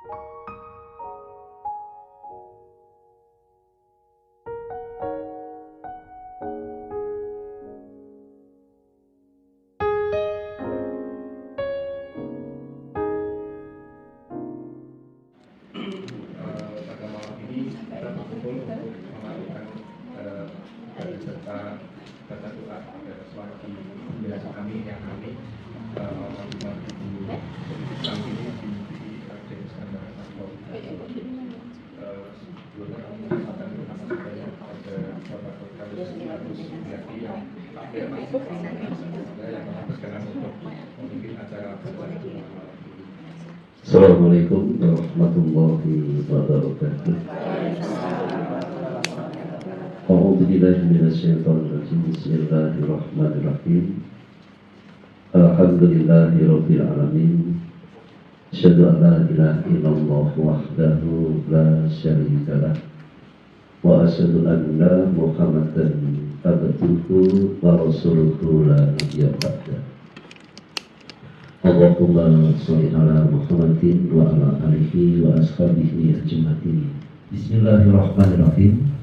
Pada malam ini kita berkumpul untuk melakukan serta baca doa atas wajib biasa kami yang kami Alhamdulillah Ibu Islam ini di Raden Iskandar Marto. Sebelumnya kami mengucapkan terima kasih banyak pada Bapak Dr. Agus Suyati yang berkenan untuk memimpin acara bacaan doa malam ini. Assalamualaikum warahmatullahi wabarakatuh. A'udzu billahi minasyaitonir rajim. Bismillahirrahmanirrahim. Alhamdulillahirabbil alamin. Asyhadu an la ilaha illallah wahdahu la syarika lah. Wa asyhadu anna Muhammadan abduhu wa rasuluhu la nabiyya ba'dah. Allahumma sholli ala Muhammadin wa ala alihi wa ashabihi ajma'in. Bismillahirrahmanirrahim.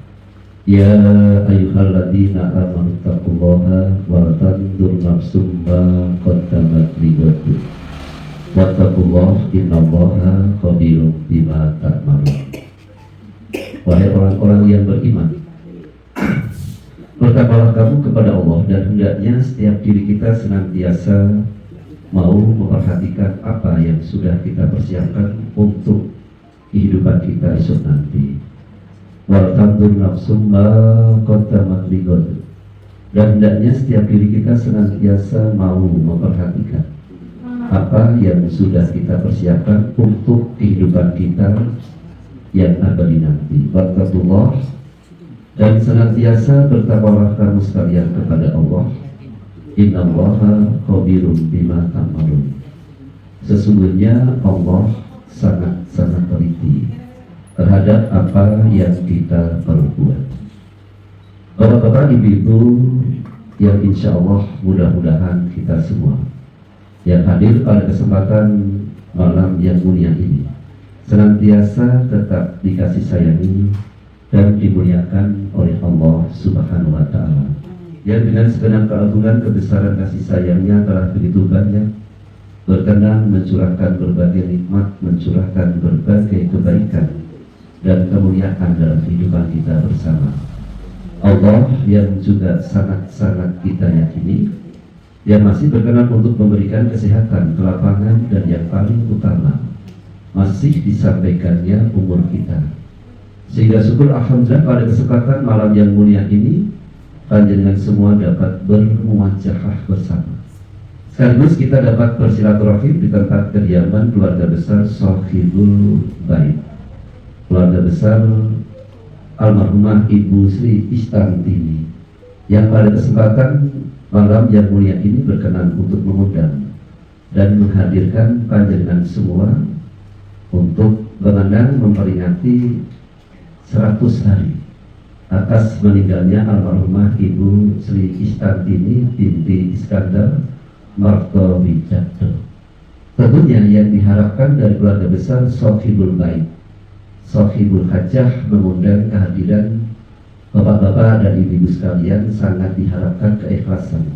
Ya ayyuhalladzina amanu taqullaha wa tanzur nafsum ma qaddamat lighadin. Wattaqullaha innallaha khabirum bima ta'malun. Wahai orang-orang yang beriman, bertakwalah kamu kepada Allah, dan hendaknya setiap diri kita senantiasa mau memperhatikan apa yang sudah kita persiapkan untuk kehidupan kita esok nanti. Wal tanzur nafsum ma qaddamat lighad. Dan hendaknya setiap diri kita senantiasa mau memperhatikan apa yang sudah kita persiapkan untuk kehidupan kita yang abadi nanti. Wattaqullah, dan senantiasa bertakwalah kamu sekalian kepada Allah. Innallaha khabirum bima ta'malun. Sesungguhnya Allah sangat-sangat teliti terhadap apa yang kita perbuat. Bapak-bapak, ibu-ibu yang insya Allah mudah-mudahan kita semua yang hadir pada kesempatan malam yang mulia ini senantiasa tetap dikasih sayangi dan dimuliakan oleh Allah Subhanahu wa Ta'ala, yang dengan segenap keagungan kebesaran kasih sayangnya telah begitu banyak berkenan mencurahkan berbagai nikmat, mencurahkan berbagai kebaikan dan kemuliaan dalam kehidupan kita bersama. Allah yang juga sangat-sangat kita yakini, yang masih berkenan untuk memberikan kesehatan, kelapangan, dan yang paling utama masih disampaikannya umur kita, sehingga syukur alhamdulillah pada kesempatan malam yang mulia ini panjenengan semua dapat bermuajahah bersama. Sekaligus kita dapat bersilaturahim di tempat kediaman keluarga besar Sohibul Bait, keluarga besar almarhumah Ibu Sri Istantini, yang pada kesempatan malam yang mulia ini berkenan untuk mengundang dan menghadirkan panjenengan semua untuk mengenang memperingati 100 hari atas meninggalnya almarhumah Ibu Sri Istantini binti Iskandar Marto Wijatto. Tentunya yang diharapkan dari keluarga besar Sohibul Bait, Sohibul Hajah, mengundang kehadiran bapak-bapak dan ibu-ibu sekalian, sangat diharapkan keikhlasan,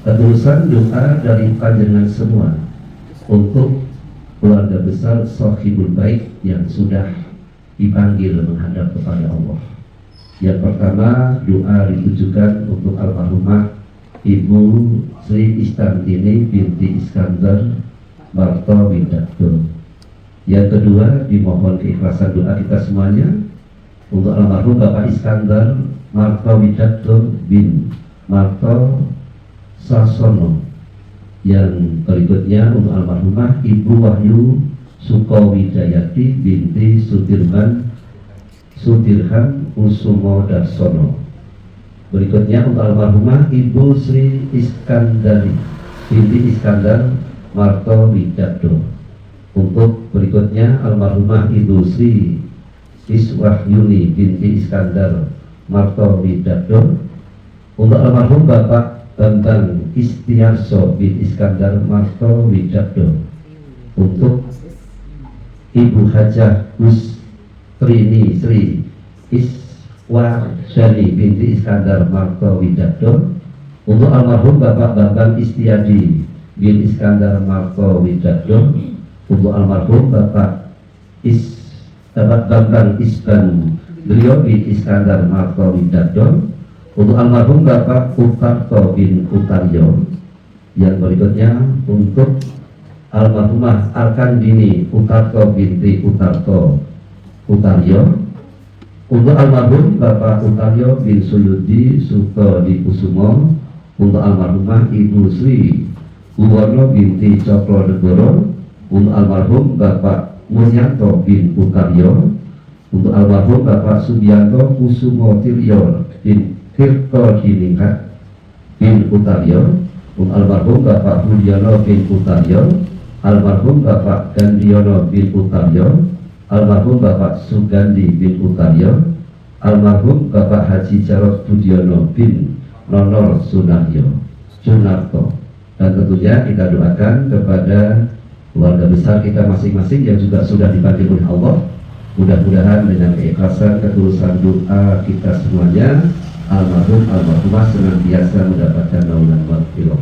ketulusan doa dari panjenengan semua untuk keluarga besar Sohibul Bait yang sudah dipanggil menghadap kepada Allah. Yang pertama, doa ditujukan untuk almarhumah Ibu Sri Istantini binti Iskandar Marto Wijatto. Yang kedua, dimohon keikhlasan doa kita semuanya untuk almarhum Bapak Iskandar Marto Wijatto bin Marto Sasono. Yang berikutnya untuk almarhumah Ibu Wahyu Sukowidayati binti Sudirhan Usumo Darsono. Berikutnya untuk almarhumah Ibu Sri Iskandari binti Iskandar Marto Wijatto. Untuk berikutnya almarhumah Ibu Sri Iswahyuni binti Iskandar Marto Wijatto. Untuk almarhum Bapak Bambang Istiarso bin Iskandar Marto Wijatto. Untuk Ibu Hajah Gustrini Sri Iswardani binti Iskandar Martowidakdo. Untuk almarhum Bapak Bambang Istiadi bin Iskandar Martowidakdo. Untuk almarhum Bapak Bambang Isban beliau bin Iskandar Martowidakdo. Untuk almarhum Bapak Utarto bin Utaryo. Yang berikutnya untuk almarhumah Arkandini Utarto binti Utarto Utaryo. Untuk almarhum Bapak Utaryo bin Suyudi Suto Dipusumo. Untuk almarhumah Ibu Sri Uwono binti Cokronegoro. Untuk almarhum Bapak Mulyanto bin Utaryo. Untuk almarhum Bapak Subianto Kusumo Tiryo bin Tirto Diningkat bin Utaryo. Untuk almarhum Bapak Budiono bin Utaryo. Almarhum Bapak Gandiono bin Utaryo. Almarhum Bapak Sugandi bin Utaryo. Almarhum Bapak Haji Jarot Budiono bin Nonor Sunaryo Sunarto. Dan tentunya kita doakan kepada keluarga besar kita masing-masing yang juga sudah dipanggil oleh Allah. Mudah-mudahan dengan keikhlasan, ketulusan doa kita semuanya, almarhum almarhumah senantiasa mendapatkan naungan maghfirah,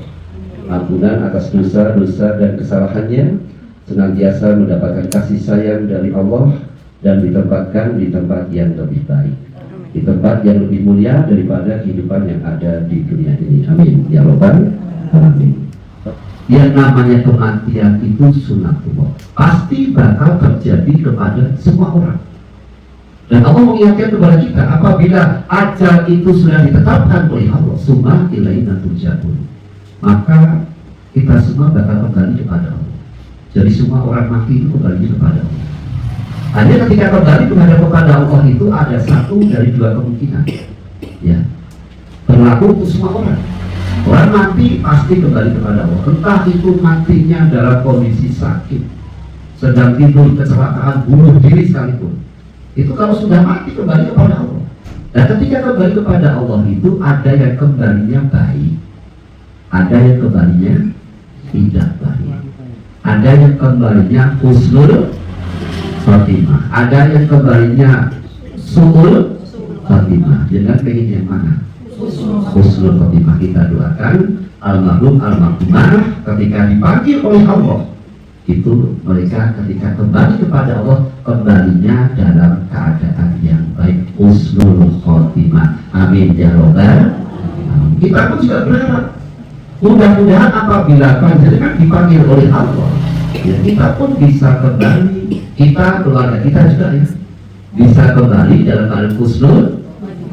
ampunan atas dosa-dosa dan kesalahannya, senantiasa mendapatkan kasih sayang dari Allah, dan ditempatkan di tempat yang lebih baik, di tempat yang lebih mulia daripada kehidupan yang ada di dunia ini. Amin ya rabbal alamin. Yang namanya kematian itu sunatullah, pasti bakal terjadi kepada semua orang. Dan Allah mengingatkan kepada kita, apabila ajal itu sudah ditetapkan oleh Allah, summa ilaina turja'un, maka kita semua bakal kembali kepada Allah. Jadi semua orang mati itu kembali kepada Allah. Hanya ketika kembali kepada Allah itu ada satu dari dua kemungkinan, ya, berlaku untuk semua orang. Orang mati pasti kembali kepada Allah. Entah itu matinya dalam kondisi sakit, sedang tidur, kecelakaan, bunuh diri sekalipun, itu kalau sudah mati kembali kepada Allah. Dan ketika kembali kepada Allah itu ada yang kembalinya baik, ada yang kembalinya tidak baik, ada yang kembalinya husnul khotimah, ada yang kembalinya su'ul khotimah. Jangan pengen yang mana? Husnul khotimah. Kita doakan almarhum almarhumah ketika dipanggil oleh Allah itu mereka ketika kembali kepada Allah kembalinya dalam keadaan yang baik, husnul khotimah. Amin ya rabbal alamin. Kita pun juga berharap mudah-mudahan apabila panjenengan dipanggil oleh Allah, ya, kita pun bisa kembali, kita keluarga kita juga ya, bisa kembali dalam keadaan husnul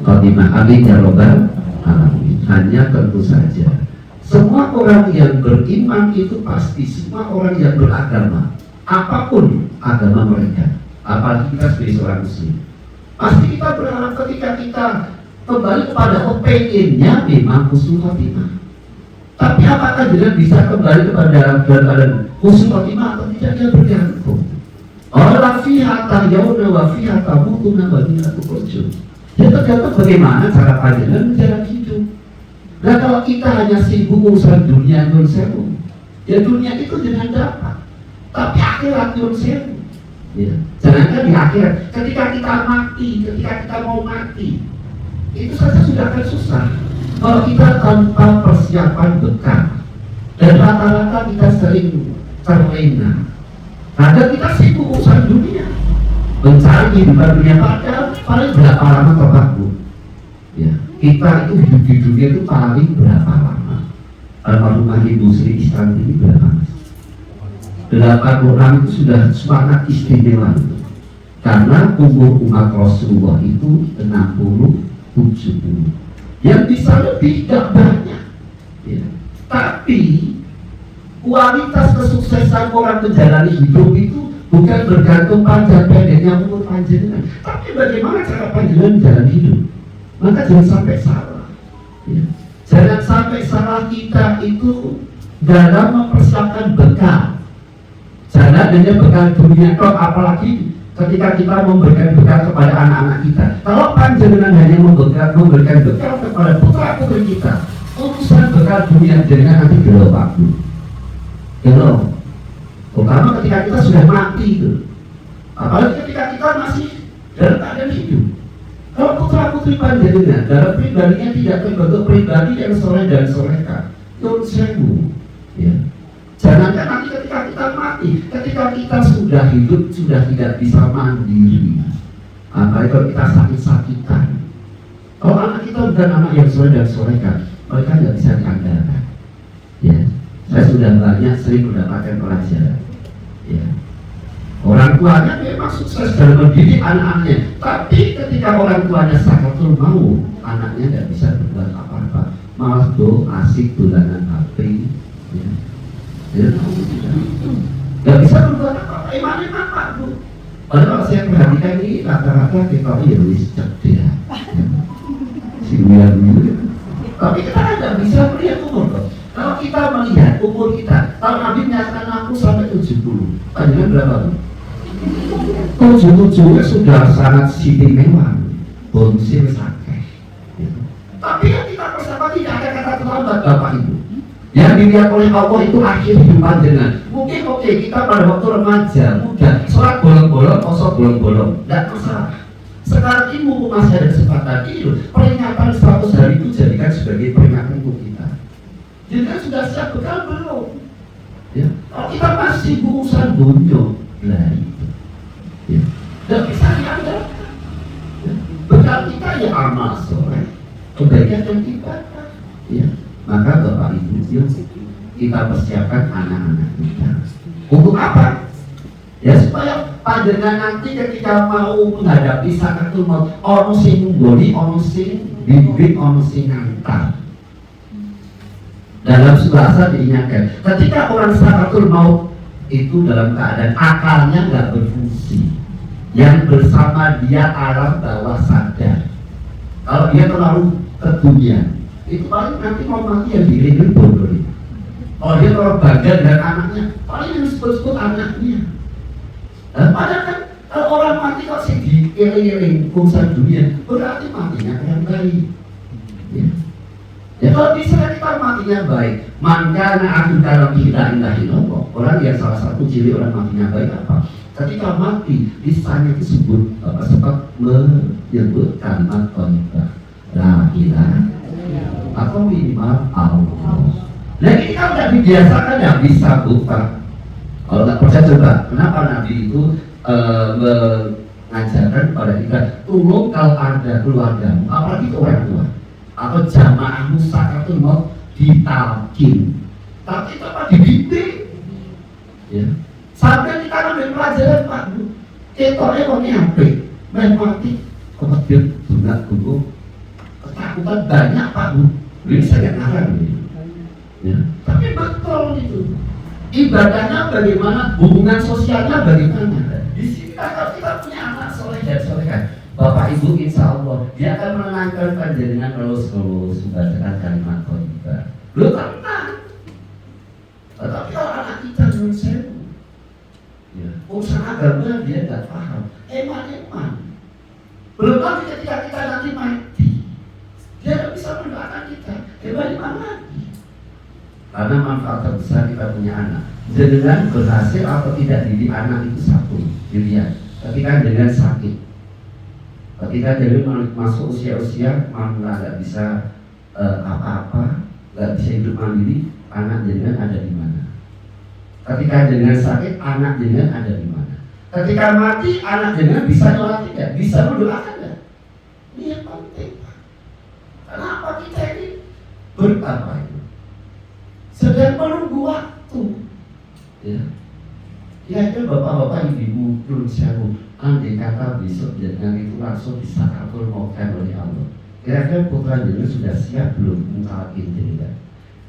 khotimah. Amin ya rabbal alamin. Hanya tentu saja semua orang yang beriman itu pasti, semua orang yang beragama, apapun agama mereka, apalagi kita sebagai seorang muslim, pasti kita berharap ketika kita kembali kepada Allah, pengennya memang husnul khotimah. Tapi apakah dia bisa kembali kepada keadaan husnul khotimah atau tidak, dia bergantung. Orang fiha tahyawna wa fiha tamutuna wa fiha tukhruju. Dia tergantung bagaimana cara panjenengan menjalani hidup. Nah kalau kita hanya sibuk urusan dunia nyun sewu, ya dunia itu jangan dapat, tapi akhirat nyun sewu. Ya. Jangankan di akhirat, ketika kita mati, ketika kita mau mati, itu saja sudah akan susah. Kalau kita tanpa persiapan bekal, dan rata-rata kita sering terlena, karena kita sibuk urusan dunia, mencari kehidupan dunia, padahal paling berapa lama terpaku. Ya, kita itu hidup di dunia itu paling berapa lama? Almarhumah Ibu Sri Istanti ini berapa? 8 orang itu sudah sangat istimewa itu. Karena umur umat Rasulullah itu 60-70. Yang bisa lebih tidak banyak. Ya. Tapi kualitas kesuksesan orang menjalani hidup itu bukan bergantung panjang pendeknya umur panjenengan, tapi bagaimana cara panjenengan menjalani hidup. Maka jangan sampai salah, ya. Jangan sampai salah kita itu dalam mempersiapkan bekal. Jangan hanya bekal dunia kok, apalagi ketika kita memberikan bekal kepada anak-anak kita. Kalau panjenengan hanya memberikan bekal kepada putra-putri kita, urusan bekal dunia jangan nanti belum waktu. Belum. Terutama ketika kita sudah mati itu. Apalagi ketika kita masih dalam keadaan hidup. Kalau putra putri panjenengan dalam pribadinya tidak terbentuk pribadi yang soleh dan soleha, nyuwun sewu, ya. Jangankan nanti ketika kita mati, ketika kita sudah hidup sudah tidak bisa mandiri. Apalagi kalau kita sakit-sakitan. Kalau anak kita bukan anak yang soleh dan soleha, mereka nggak bisa diandalkan. Ya, saya sudah banyak sering mendapatkan pelajaran. Ya. Orang tuanya memang sukses dalam mendidik anak-anaknya, tapi ketika orang tuanya sakatul maut, anaknya tidak bisa berbuat apa-apa, malah asik dolanan HP, ya, nggak bisa berbuat apa-apa. Emang Pak Bu. Padahal saya perhatikan ini rata-rata kita ya wis cerdas, tapi kita nggak bisa melihat umur loh. Kalau kita melihat umur kita, kalau Nabi menyatakan aku sampai 70, panjangnya berapa tuh? 77 sudah sangat istimewa, bonusnya sakit. Tapi yang kita persiapkan tidak ada kata terlambat Bapak Ibu. Yang dilihat oleh Allah itu akhir hidup panjenengan. Mungkin oke, kita pada waktu remaja, muda, sholat bolong-bolong, kosong bolong-bolong, tidak masalah. Sekarang ini mumpung masih ada kesempatan ini, peringatan 100 hari itu jadikan sebagai peringatan untuk kita. Jadi kan sudah siap bekal belum? Ya. Kalau kita masih urusan bonyok, lah itu. Ya. Dan bisa diandalkan. Ya. Bekal kita ya amal soleh, kebaikan dan ibadah. Ya. Maka Bapak Ibu, kita persiapkan anak-anak kita. Untuk apa? Ya supaya panjenengan nanti ketika mau menghadapi sakatul maut, ono sing nggoni, ono sing bimbing, ono sing ngantar. Dalam surah diingatkan, ketika orang sakatul maut itu dalam keadaan akalnya nggak berfungsi, yang bersama dia alam bawah sadar. Kalau dia terlalu ke dunia, itu paling nanti mau mati yang diiring bodoh. Kalau dia terlalu bangga dengan anaknya, paling yang disebut-sebut anaknya. Dan padahal kan kalau orang mati kok sih diiring-iring urusan dunia, berarti matinya yang baik. Ya. Ya kalau bisa kita matinya baik, makanya aku dalam kita indah-indah. Orang yang salah satu ciri orang matinya baik apa? Ketika mati, lisannya disebut sempat menyebut kalimat thayyibah, la ilaha atau minimal Allah. Nah ini kan udah dibiasakan ya bisa buka. Kalau nggak percaya coba, kenapa Nabi itu mengajarkan pada kita tolong kalau ada keluarga, apalagi ke orang tua atau jamaah musakatul maut ditalkin, tapi itu apa dibimbing, ya. Sampai kita ambil pelajaran Pak Bu, ketoknya kok nyampe, main mati, kemudian bunga gugup, ketakutan banyak Pak Bu, ini saya ngarang ini, ya. Tapi betul itu. Ibadahnya bagaimana, hubungan sosialnya bagaimana. Di sini kalau kita punya anak soleh dan soleha, Bapak Ibu insya Allah dia akan menenangkan panjenengan terus membacakan kalimat thayyibah. Belum tenang. Tetapi kalau anak kita belum sewu, ya, urusan agama dia nggak paham. Eman. Belum lagi ketika kita nanti mati, dia nggak bisa mendoakan kita. Bagaimana lagi? Karena manfaat terbesar kita punya anak. Dengan berhasil atau tidak didik anak itu satu. Dilihat. Ketika dengan sakit, ketika dengan masuk usia-usia malah nggak bisa apa-apa, nggak bisa hidup mandiri, anak dengan ada di mana? Ketika dengan sakit, anak dengan ada di mana? Ketika mati, anak dengan bisa doa tidak? Bisa mendoakan tidak? Ini yang penting. Kenapa kita ini berapa itu? Sedang menunggu waktu, ya. Kira-kira bapak-bapak ibu belum sewu, andai kata besok jangan itu langsung disakatul maukan oleh Allah. Kira-kira putra jenengan sudah siap belum mengkalahkan jenengan?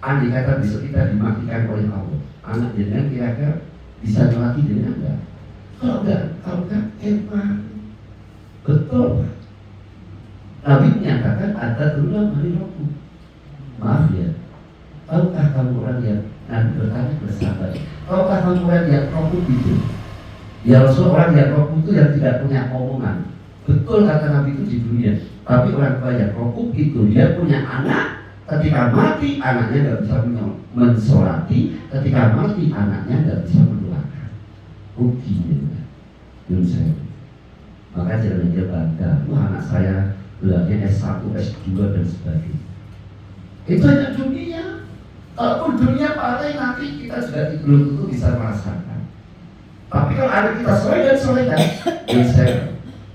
Andai kata besok kita dimatikan oleh Allah, anak jenengan kira-kira bisa melatih jenengan enggak? Kalau enggak, emang betul. Nabi menyatakan ada tulang dari rohku. Maaf ya. Tahukah kamu orang yang Nabi bertanya bersahabat, tahukah kamu orang yang rohku itu? Ya Rasul, orang yang rohku itu yang tidak punya omongan. Betul kata Nabi itu di dunia. Tapi orang tua yang rohku itu dia punya anak. Ketika mati anaknya tidak bisa mensolati. Ketika mati anaknya tidak bisa mendoakan. Buktinya. Yunus. Maka jangan dia bangga, wah anak saya gelarnya S1, S2 dan sebagainya. Itu hanya dunia. Kalaupun dunia paling nanti kita juga belum tentu bisa merasakan. Tapi kalau ada kita soleh dan solehan,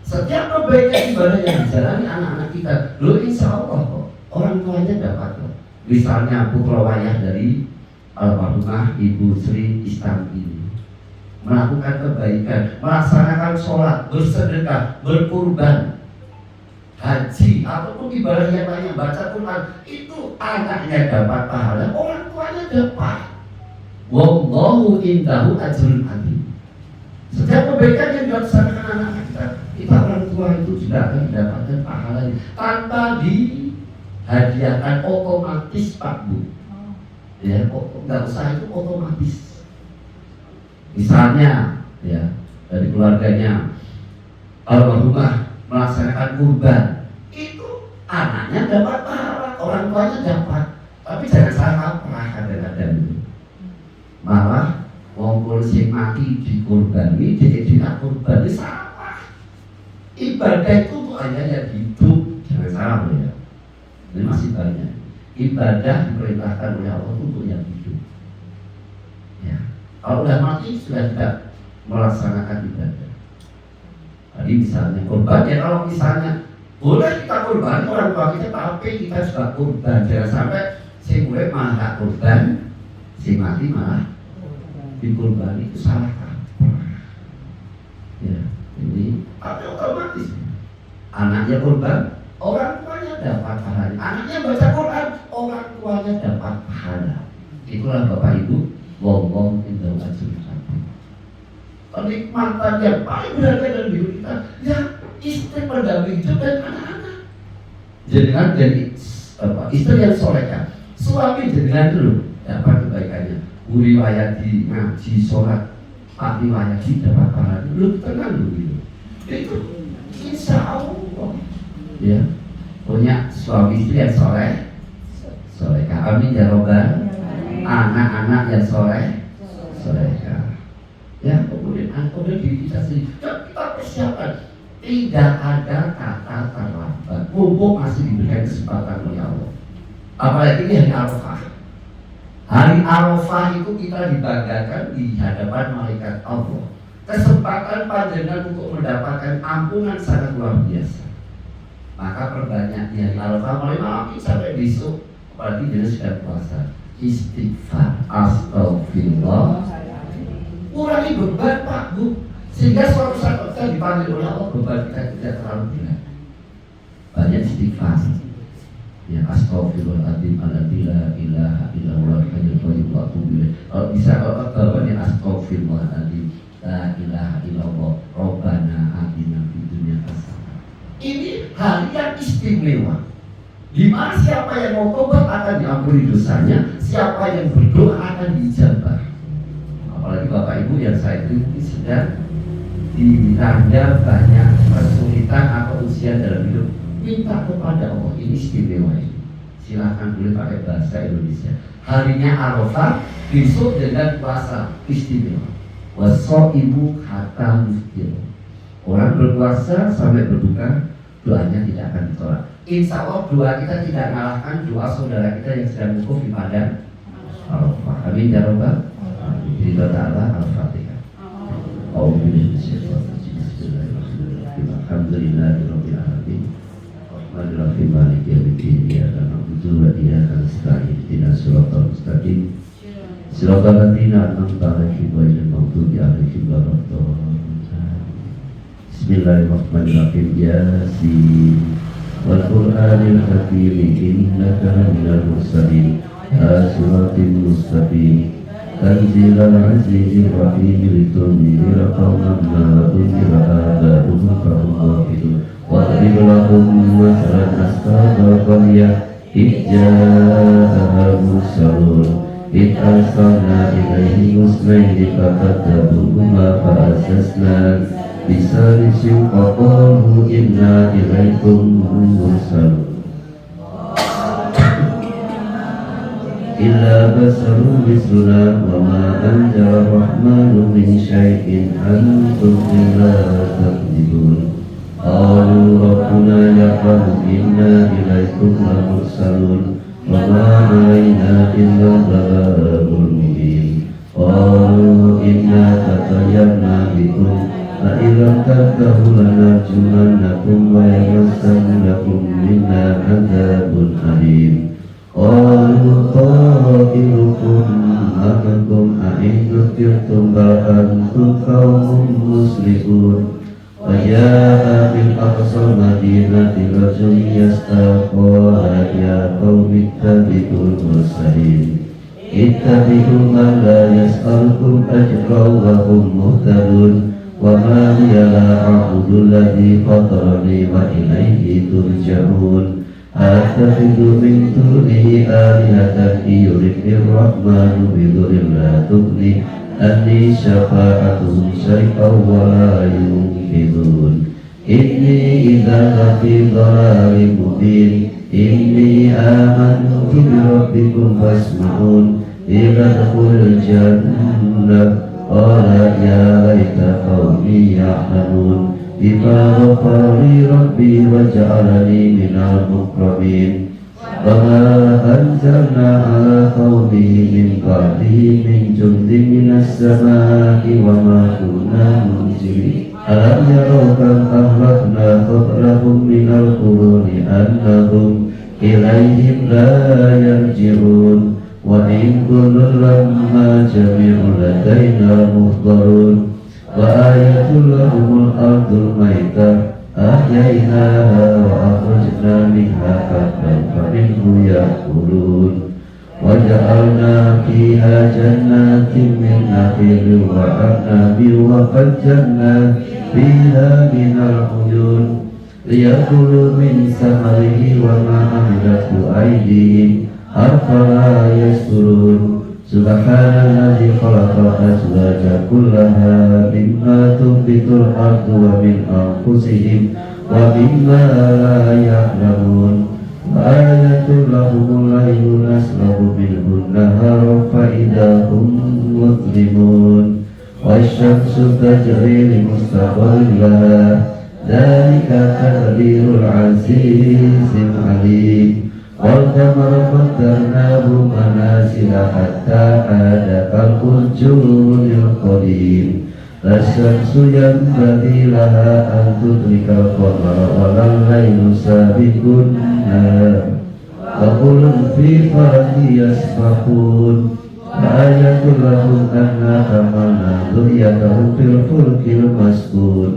setiap kebaikan ibadah yang dijalani anak-anak kita, lo insya Allah kok orang tuanya dapat kok. Misalnya putra wayah dari almarhumah Ibu Sri Istam ini melakukan kebaikan, melaksanakan sholat, bersedekah, berkurban, haji, ataupun ibadah yang lainnya, baca Quran, itu anaknya dapat pahala, orang tuanya dapat. Wallahu indahu ajrun azim. Setiap kebaikan yang dilaksanakan anak-anak kita orang tua itu juga akan mendapatkan pahalanya tanpa dihadiahkan, otomatis Pak Bu. Ya, nggak usah, itu otomatis. Misalnya, ya, dari keluarganya almarhumah melaksanakan kurban, itu anaknya dapat pahala, orang tuanya dapat. Tapi jangan salah kaprah kadang-kadang itu. Malah wong polisi mati dikurbani, tidak kurban, itu salah. Ibadah itu hanya yang hidup, jangan salah ya. Ini masih banyak. Ibadah diperintahkan oleh Allah untuk yang hidup. Ya. Kalau sudah mati sudah tidak melaksanakan ibadah. Tadi misalnya kurban, ya kalau misalnya boleh kita kurban orang tua kita, tapi kita juga kurban. Jangan sampai si murid malah gak kurban, si mati malah dikurbani, itu salah kaprah. Ya, ini tapi otomatis anaknya kurban, orang tuanya dapat pahala. Anaknya baca Quran, orang tuanya dapat pahala. Itulah Bapak Ibu, wong-wong indahu ajrun azim. Kenikmatan yang paling berharga dalam hidup kita, ya istri pendamping hidup dan anak-anak. Jangan jadi istri yang solehah, suami jangan dulu dapat kebaikannya. Riwayati ngaji sholat, Pak riwayati dapat pahala. Lu tenang dulu gitu. Itu insya Allah. Ya, punya suami istri yang soleh, solehah. Amin ya robbal. Anak-anak yang soleh, solehah. Ya, kemudian diri kita sendiri, kita persiapkan. Tidak ada kata terlambat. Mumpung masih diberikan kesempatan oleh Allah. Apalagi ini hari Arafah. Hari Arafah itu kita dibanggakan di hadapan malaikat Allah. Kesempatan panjenengan untuk mendapatkan ampunan sangat luar biasa. Maka perbanyak di hari Arafah mulai malam sampai besok, apalagi jenis sudah puasa, istighfar, astagfirullah. Kurangi beban Pak Bu, sehingga suatu saat kita dipanggil oleh Allah, beban kita tidak terlalu berat. Banyak istighfar. Ya, astagfirullahaladzim, alladzi la ilaha illallah hayyul qayyum wa atubu ilaih. Kalau bisa banyak astagfirullahaladzim, la ilaha illallah, robbana atina fid dunya hasanah. Ini hari yang istimewa. Di mana siapa yang mau tobat akan diampuni dosanya, siapa yang berdoa akan dijabah. Apalagi Bapak Ibu yang saya ikuti sedang dilanda banyak kesulitan atau ujian dalam hidup, minta kepada Allah, ini istimewa ini. Silahkan boleh pakai bahasa Indonesia. Harinya Arafah, besok dengan puasa istimewa. Waso ibu kata muftir. Orang berpuasa sampai berbuka, doanya tidak akan ditolak. Insya Allah doa kita tidak mengalahkan doa saudara kita yang sedang wukuf di padang Arafah. Amin ya Rabbal. Kita ta'ala al-Fatihah. Alhamdulillahirabbil alamin. Rahmanirrahim maliki yaumiddin. Iyyaka na'budu wa iyyaka nasta'in. Ihdinas siratal mustaqim. Siratal ladzina an'amta 'alaihim ghairil maghdubi 'alaihim waladdallin. Bismillahirrahmanirrahim. Yasin wal Qur'anil hakim innaka laminal mursalin. As-siratal mustaqim. تنزيل العزيز الرحيم لتنذر قوما ما أنذر آباؤهم فهم غافلون واضرب لهم مثلا أصحاب القرية إذ جاءها المرسلون إذ أرسلنا إليهم اثنين فكذبوهما فأززنا بثالث فقالوا إنا إليكم مرسلون إلا بشر مثلنا وما أنزل الرحمن من شيء أنتم إلا تكذبون قالوا ربنا يعلم إنا إليكم لمرسلون وما علينا إلا البلاغ المبين قالوا إنا تطيرنا بكم فإن لم تنتهوا لنرجمنكم ويمسنكم منا عذاب أليم قالوا طائركم معكم أئن ذكرتم بل أنتم قوم مسرفون وجاء بالأقصى المدينة رجل يسعى قال يا قوم اتبعوا المرسلين اتبعوا من لا يسألكم أجرا وهم مهتدون وما لي لا أعبد الذي فطرني وإليه ترجعون أتخذ من دونه آلهة إن يردني الرحمن بضر لا تغني عني شفاعتهم شيئا ولا ينقذون إني إذا لفي ضلال مبين إني آمنت بربكم فاسمعون إذا ادخل الجنة قال يا ليت قومي يعلمون بما غفر لي ربي وجعلني من المكرمين وما أنزلنا على قومه من بعده من جند من السماء وما كنا منزلين ألم يروا كم أهلكنا قبلهم من القرون أنهم إليهم لا يرجعون وإن كل لما جميع لدينا محضرون وآية لهم الأرض الميتة أحييناها وأخرجنا منها حبا فمنه يأكلون وجعلنا فيها جنات من نخيل وأعناب وفجرنا فيها من العيون ليأكلوا من ثمره وما عملته أيديهم أفلا يشكرون سبحان الذي خلق الأزواج كلها مما تنبت الأرض ومن أنفسهم ومما لا يعلمون وآية لهم الليل نسلخ منه النهار فإذا هم مظلمون والشمس تجري لمستقر لها ذلك تقدير العزيز العليم والقمر قدرناه منازل حتى عاد كالأرجون القديم لا الشمس ينبغي لها أن تدرك القمر ولا الليل سابق النهار وكل في فلك يسبحون آية لهم أنا حملنا ذريتهم في الفلك المسكون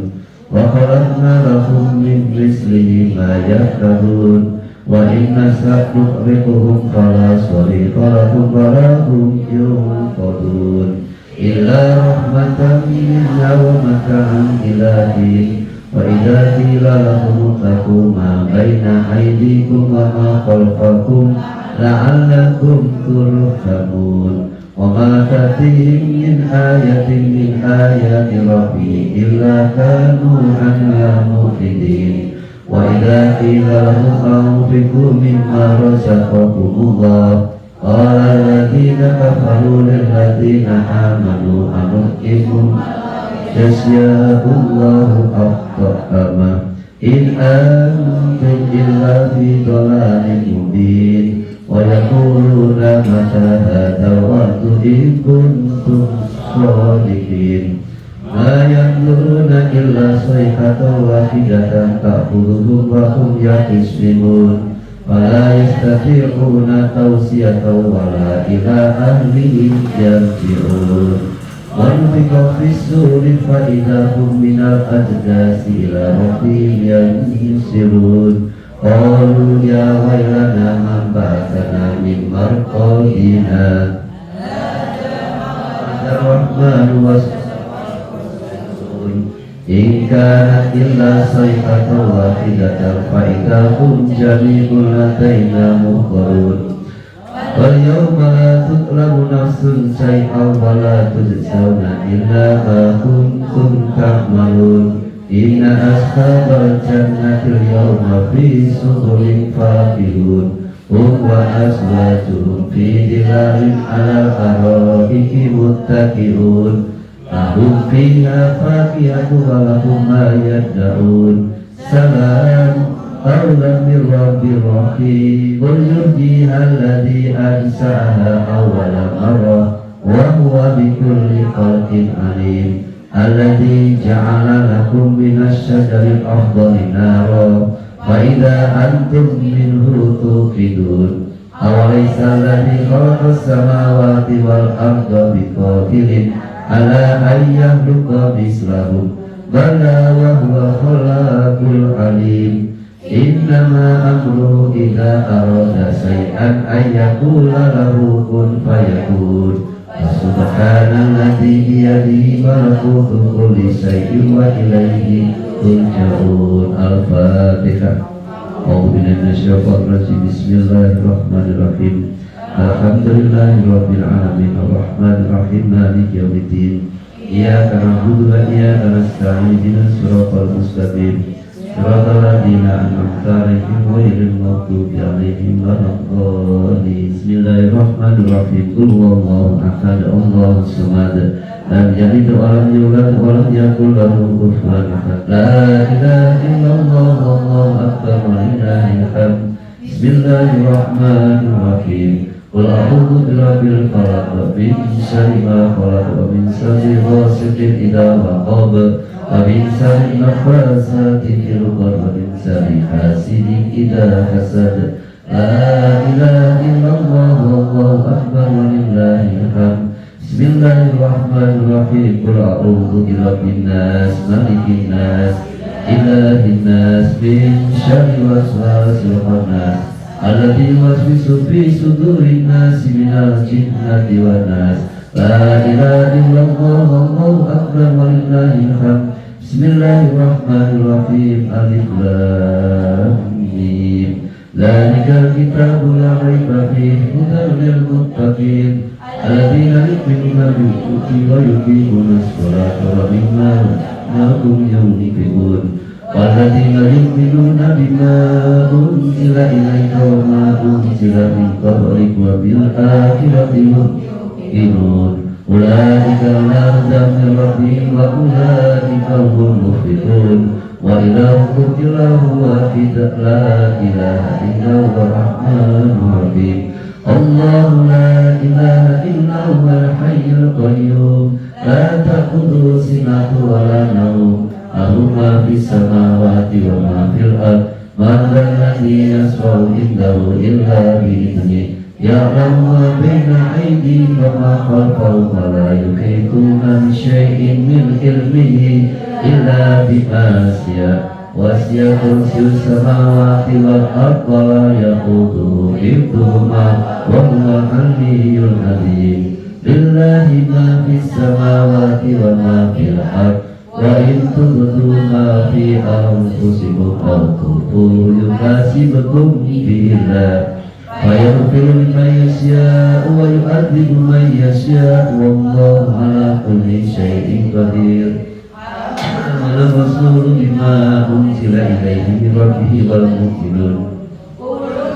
وخلقنا لهم من مثله ما يركبون وإن نشأ نغرقهم فلا صريخ لهم ولا هم ينقذون إلا رحمة منا ومتاعا إلى حين وإذا قيل لهم اتقوا ما بين أيديكم وما خلفكم لعلكم ترحمون وما تأتيهم من آية من آيات ربهم إلا كانوا عنها معرضين وإذا قيل لهم أنفقوا مما رزقكم الله قال الذين كفروا للذين آمنوا أنطعمكم يشاء الله أطعمه إن أنتم إلا في ضلال مبين ويقولون متى هذا الوعد إن كنتم صادقين ما ينظرون إلا صيحة واحدة تأخذهم وهم يخصمون فلا يستطيعون توصية ولا إلى أهلهم يرجعون ونفخ في الصور فإذا هم من الأجداث إلى ربهم ينسلون قالوا يا ويلنا من بعثنا من مرقدنا هذا الرحمن إن كانت إلا صيحة واحدة فإذا هم جميع لدينا محضرون واليوم لا تظلم نفس شيئا ولا تجزون إلا ما كنتم تعملون إن أصحاب الجنة اليوم في سرر فاكهون وأزواجهم في ظلال على الأرائك متكئون لهم فيها فاكهة ولهم ما يدعون سلام قولا من رب رحيم قل يرجيها الذي أنشأها أول مرة وهو بكل خلق عليم الذي جعل لكم من الشجر الأخضر نارا فإذا أنتم منه توقدون أوليس الذي خلق السماوات والأرض بقادر على أن يخلق مثلهم بلى وهو الخلاق العليم إنما أمره إذا أراد شيئا أن يقول له كن فيكون فسبحان الذي بيده ملكوت كل شيء وإليه ترجعون. الفاتحة. أعوذ بالله من الشيطان الرجيم. بسم الله الرحمن الرحيم. Alhamdulillahi Rabbil Alamin Ar-Rahman Ar-Rahim Malik Yawmiddin Iyyaka na'budu wa iyyaka nasta'in ihdinas siratal mustaqim siratal ladzina an'amta 'alaihim ghairil maghdubi 'alaihim waladdallin. Bismillahirrahmanirrahim. Qul huwallahu ahad, Allahus samad, lam yalid wa lam yulad wa lam yakul lahu kufuwan ahad. La ilaha illallah wallahu akbar walillahil hamd. Bismillahirrahmanirrahim. Qul a'udzu birabbil falaq min syarri ma khalaq wa min syarri ghasiqin idza waqab wa min syarri naffasati fil 'uqad wa min syarri hasidin idza hasad. La ilaha illallah wallahu akbar walillahil hamd. Bismillahirrahmanirrahim. Qul a'udzu birabbin nas malikin nas ilahin nas min syarri waswasil khannas alladzi yuwaswisu fi sudurin nasi minal jinnati wan nas. La ilaha illallah wallahu akbar walillahil hamd. Bismillahirrahmanirrahim. Alif lam mim. Dzalikal kitabu la raiba fihi hudan lil muttaqin alladzina yu'minuna bil ghaibi wa yuqimuna as-salata wa mimma razaqnahum yunfiqun. Walladzina yu'minuna bima unzila ilayka wa ma unzila min qablika wa bil akhirati hum yuqinun. Ulaika ala hudan min rabbihim wa ulaika humul muflihun. Wa ilahukum ilahu wahid la ilaha illa huwar rahmanur rahim. Allahu la ilaha illa huwal hayyul qayyum la ta'khudhuhu sinatun wa la nawm lahu ma fis samawati wa ma fil ardh man dzalladzi yashfa'u indahu illa bi'idhnihi ya'lamu ma baina aydihim wa ma khalfahum wa la yuhituna bi syai'in min ilmihi illa bima syaa wasi'a kursiyyus samawati wal ardh wa la yaquduhu hifdhuhuma wa huwal 'aliyyul 'azim. Lillahi ma fis samawati wa ma fil ardh wa in tubdu ma fi anfusikum aw tukhfuhu yuhasibukum billah fayaghfiru liman yasha'u wa yu'adzibu man yasha'u wallahu ala kulli syai'in qadir. Amana rasulu bima unzila ilaihi min rabbihi wal mu'minun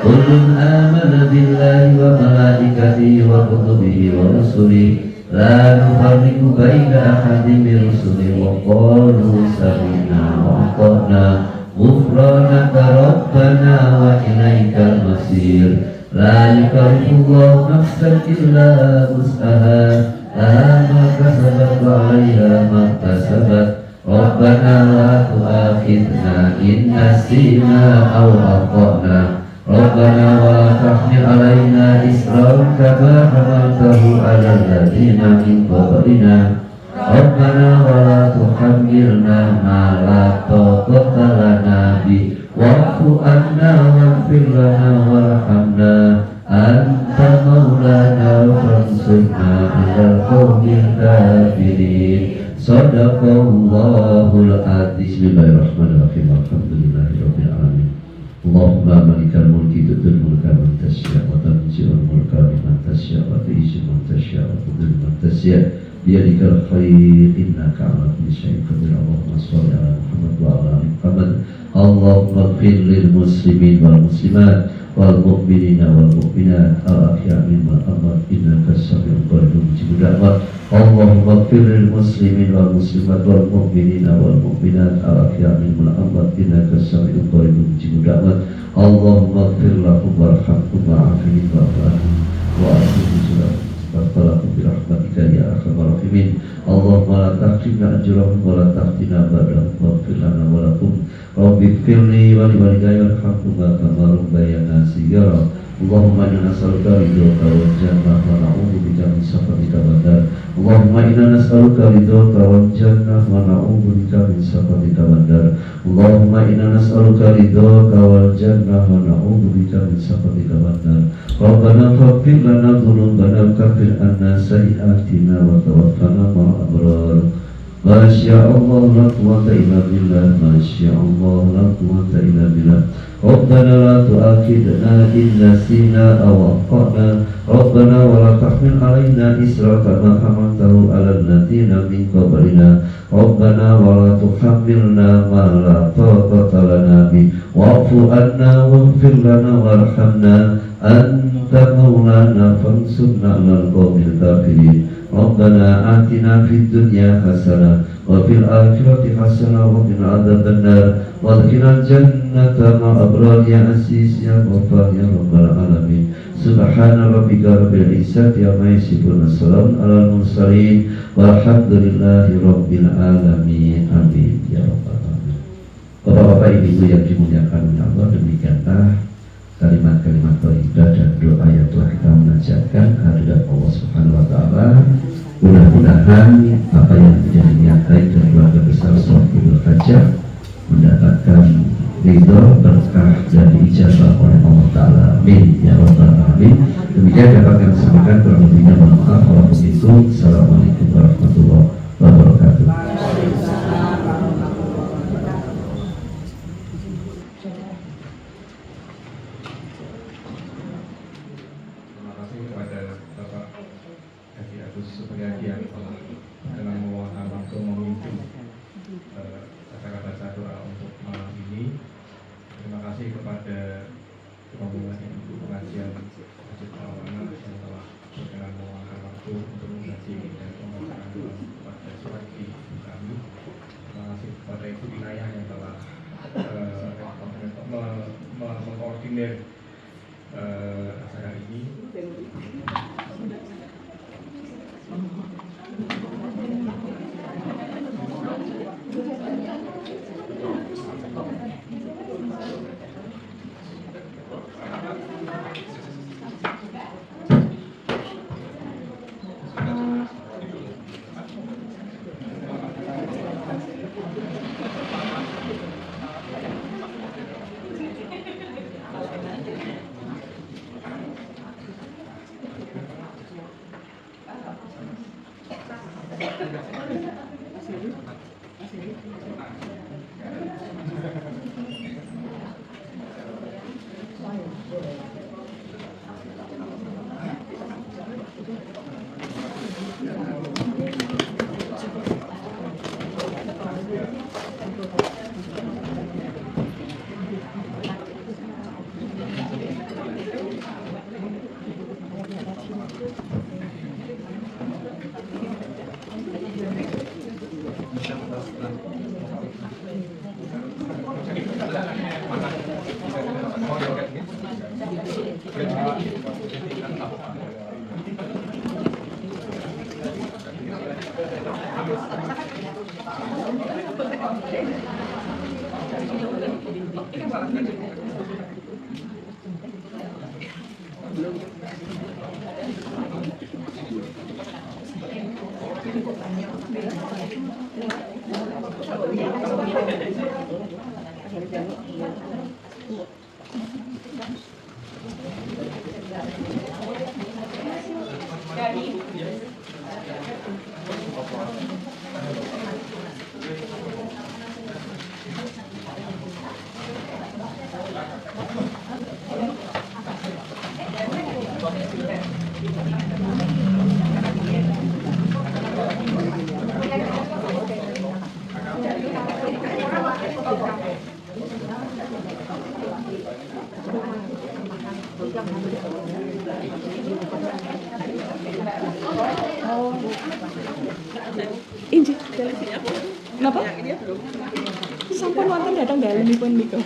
kullun amana billahi wa malaikatihi wa kutubihi wa rusulihi la nufarriqu baina ahadin min rusulihi wa qalu sami'na wa ata'na ghufranaka rabbana wa ilaikal masir. La yukallifullahu nafsan illa wus'aha laha ma kasabat wa 'alaiha ma kasabat. Rabbana la tu'akhidna in nasina aw akhtana. Rabbana wa la tahmil 'alaina isran kama hamaltahu 'alal ladzina min qablina. Rabbana wa la tuhammilna ma la taqata lana bi wa'fu 'anna waghfir lana warhamna anta maulana fansurna 'alal qaumil kafirin. Sadaqallahul adzim. Bismillahirrahmanirrahim. Alhamdulillahirabbil alamin. Allahumma malikal mulki tu'til mulka man tasya' wa tanzi'ul mulka mimman tasya' wa tu'izzu man tasya' wa tudhillu man tasya' biyadikal khair innaka 'ala kulli syai'in qadir. Allahumma shalli 'ala Muhammad wa 'ala ali Muhammad. Allahumma ighfir lil muslimin wal muslimat wal mu'minina wal mu'minat al-ahya'i minal amwat innaka sami'un qaribun mujibud da'wat. Allahumma ighfir lil muslimin wal muslimat wal mu'minina wal mu'minat al-ahya'i minal amwat innaka sami'un qaribun mujibud da'wat. Allahumma ighfir lahum warhamhum wa'afihim wa'fu anhum wa'afihim wa'afihim birahmatika ya arhamar rahimin. Allahumma la tahrimna ajrahum wa la tahtina ba'dahum waghfir lana wa lakum. Rabbi ighfirli wa li walidayya warhamhuma kama rabbayana shighara. Allahumma inna nas'aluka ridhaka wal jannah wa na'udzu bika min sakhatika wan nar. Allahumma inna nas'aluka ridhaka wal jannah wa na'udzu bika min sakhatika wan nar. Allahumma inna nas'aluka ridhaka wal jannah wa na'udzu bika min sakhatika wan nar. Rabbana faghfir lana dhunubana wa kaffir anna sayyi'atina wa tawaffana ma'al abrar. Masya Allah la quwwata illa billah. Masya Allah la quwwata illa billah. Rabbana la tu'akhidna in nasina aw akhtana. Rabbana wa la tahmil alaina isra kama hamaltahu 'alal ladzina min qablina. Rabbana wa la tuhammilna ma la taqata lana bih wa'fu anna waghfir lana warhamna anta maulana fansurna 'alal qaumil kafirin. Rabbana atina fid dunya hasanah wa fil akhirati hasanah wa qina adzabannar wa adkhilna jannata ma'al abrar ya aziz ya ghaffar ya rabbal alamin. Subhana rabbika rabbil izzati amma yasifun, wassalamun alal mursalin walhamdulillahi rabbil alamin. Amin ya rabbal alamin. Bapak-bapak, ibu-ibu yang dimuliakan oleh Allah, demikianlah kalimat-kalimat thayyibah dan doa yang telah kita munajatkan kehadirat Allah Subhanahu wa taala. Mudah-mudahan apa yang menjadi niat baik dan keluarga besar sholat Idul Hajjah mendapatkan ridho, berkah dan ijazah oleh Allah taala. Amin ya rabbal alamin. Demikian dapat kami sampaikan, kurang lebihnya mohon maaf. Kalau begitu, assalamualaikum warahmatullahi wabarakatuh. Supriyadi yang telah dengan meluangkan waktu memimpin kata-kata doa untuk malam ini. Terima kasih kepada rombongan ibu pengajian Masjid Al-Awana yang telah berkenan meluangkan waktu untuk mengkaji dan membacaan doa kepada suami kami. Terima kasih kepada Ibu Inayah yang telah mengkoordinir acara ini. Inji, kenapa? Sampun wonten datang dalemipun niku.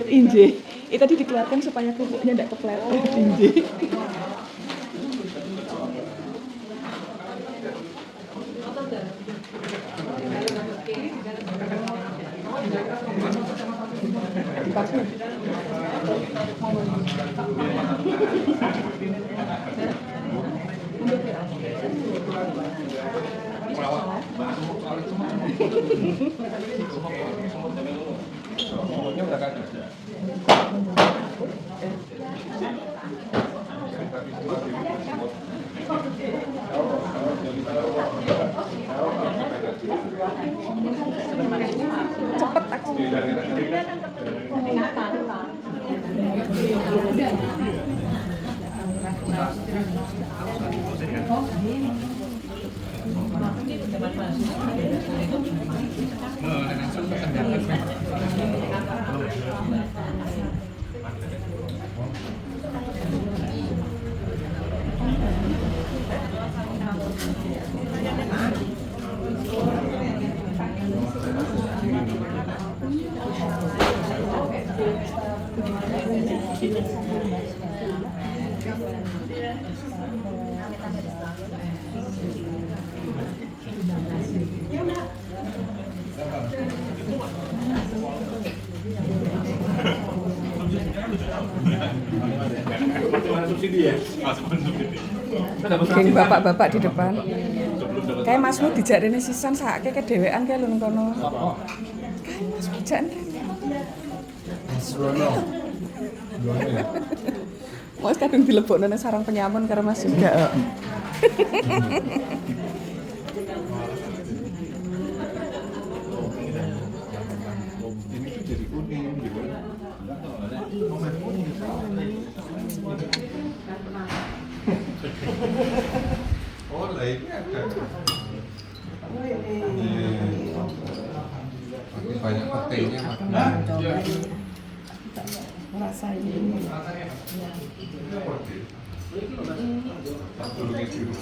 Inji, itu tadi dikeluarkan supaya kerupuknya tidak kepleset. Inji. Cepet aku. Geng bapak-bapak di depan. Kayak Masmu dijarene sisan sakake kedewean kae lho ning kono. Kayak Mas bijak. Mas kadung dilebokno nang sarang penyamun karo Mas juga. Ini tuh jadi kuning gitu. Oh, lah ini ada. Makin banyak petainya makin. Rasa ini. Tak perlu gitu.